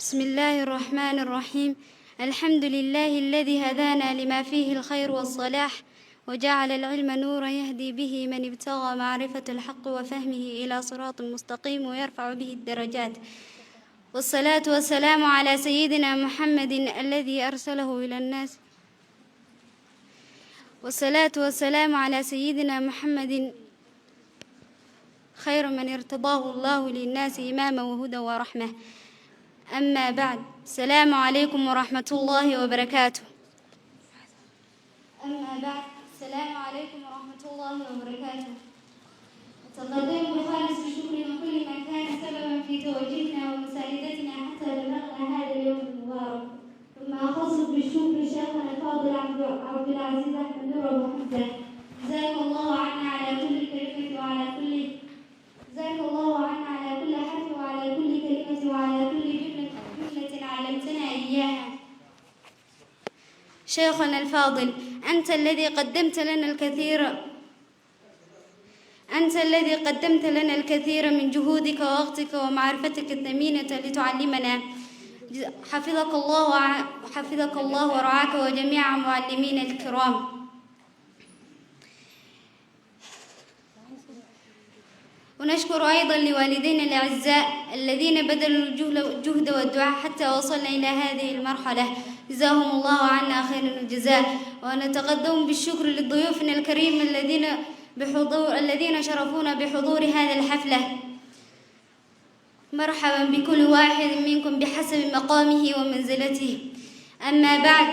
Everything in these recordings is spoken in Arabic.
بسم الله الرحمن الرحيم. الحمد لله الذي هدانا لما فيه الخير والصلاح، وجعل العلم نورا يهدي به من ابتغى معرفة الحق وفهمه إلى صراط مستقيم ويرفع به الدرجات. والصلاة والسلام على سيدنا محمد الذي أرسله إلى الناس. والصلاة والسلام على سيدنا محمد خير من ارتضاه الله للناس إماما وهدى ورحمة. أما بعد، السلام عليكم ورحمة الله وبركاته. أما بعد، السلام عليكم ورحمة الله وبركاته. أتقدم بخالص الشكر من كل من كان سببا في توجيهنا ومساندتنا حتى بلغنا هذا اليوم المبارك. ثم أخص بالشكر شيخنا الفاضل عبد العزيز أحمد نور أبو حمزة، جزاك الله عنا على كل كلمة وعلى كل جزاك الله عنا على كل حرف وعلى كل كلمة وعلى كل جملة علمتنا إياها. شيخنا الفاضل، أنت الذي قدمت لنا الكثير من جهودك ووقتك ومعرفتك الثمينة لتعلمنا. حفظك الله ورعاك وجميع معلمين الكرام. ونشكر أيضا لوالدينا الأعزاء الذين بذلوا الجهد والدعاء حتى وصلنا إلى هذه المرحلة، جزاهم الله عنا خير الجزاء. ونتقدم بالشكر لضيوفنا الكريم الذين شرفونا بحضور هذه الحفلة. مرحبا بكل واحد منكم بحسب مقامه ومنزلته. أما بعد،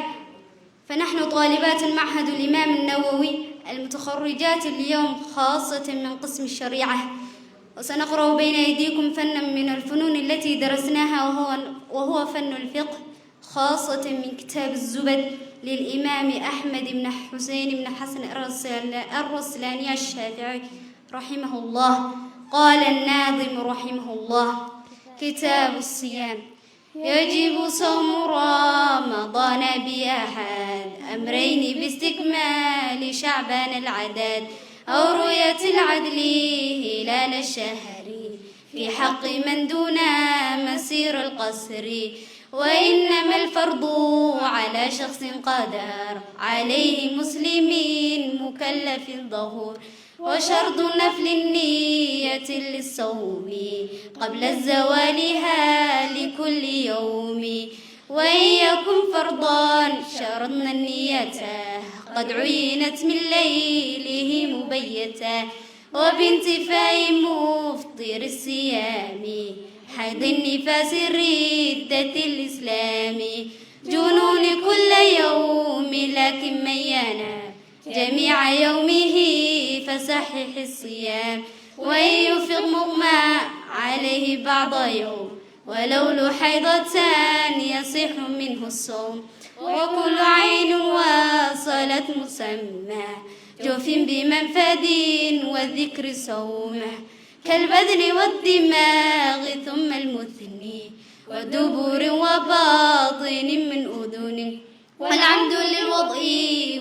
فنحن طالبات معهد الإمام النووي المتخرجات اليوم خاصة من قسم الشريعة، وسنقرأ بين أيديكم فنا من الفنون التي درسناها وهو فن الفقه، خاصة من كتاب الزبد للإمام أحمد بن حسين بن حسن الرسلاني الشافعي رحمه الله. قال الناظم رحمه الله: كتاب الصيام: يجب صوم رمضان بأحد أمرين باستكمال شعبان العدد، أو رؤية العدل هلال الشهر في حق من دون مسير القصر. وإنما الفرض على شخص قدر عليه مسلمين مكلف ظهور، وشرط نفل النية للصوم قبل الزوالها لكل يوم. وإن يكن فرضا شرطنا النية قد عينت من ليله مبيتا، وبانتفاء مفطر الصيام حيض النفاس ردة الإسلام، جنون كل يوم لكن من ينام جميع يومه فصحح الصيام. وإن يفق مغمى عليه بعض يوم ولو حيضة يصح منه الصوم. وكل عين واصلت مسمى جوف بمنفذ والذكر صومه، كالبدن والدماغ ثم المثني ودبر وباطن من أذن، والعمد للوضع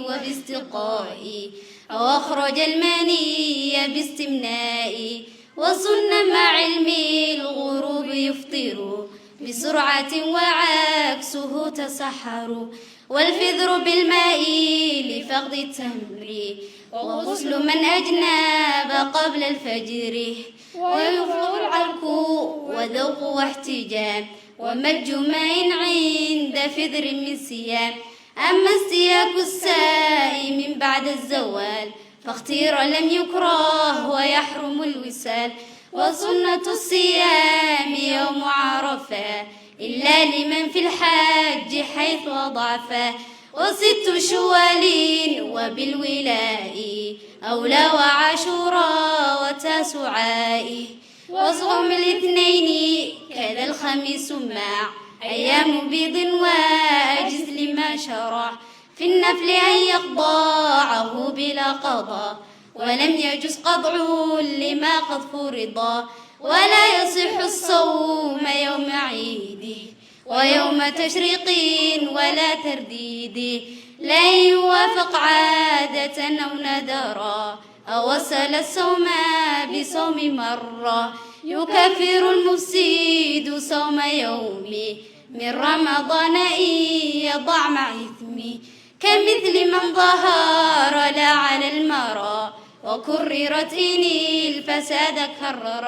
وباستقاء أو أخرج المني باستمناء. وصن مع علم الغروب يفطر بسرعة وعكسه تسحر، والفذر بالماء لفقد التمر، وغسل من أجنب قبل الفجر، ويفرغ العلك وذوق واحتجام، ومج ماء عند فذر من صيام. أما استياك السائم بعد الزوال فاختير لم يكره ويحرم الوسال. وسنة الصيام يوم عرفة إلا لمن في الحج حيث أضعفا، وست شوال وبالولاء أولى وعاشوراء وتاسعاء. وصوم الاثنين كذا الخميس مع أيام بيض واجز لما شرع في النفل أن يقضاعه بلا قضاء، ولم يجز قضعه لما قد فرضا. ولا يصح الصوم يوم عيد ويوم تشريق ولا ترديد، لا يوافق عادة أو ندرا، أو وصل الصوم بصوم مرة يكفر المفسد صوم يومي من رمضان إن يضع مع إثمي كمثل من ظهر لا على المرى وكررت إن الفساد كررا.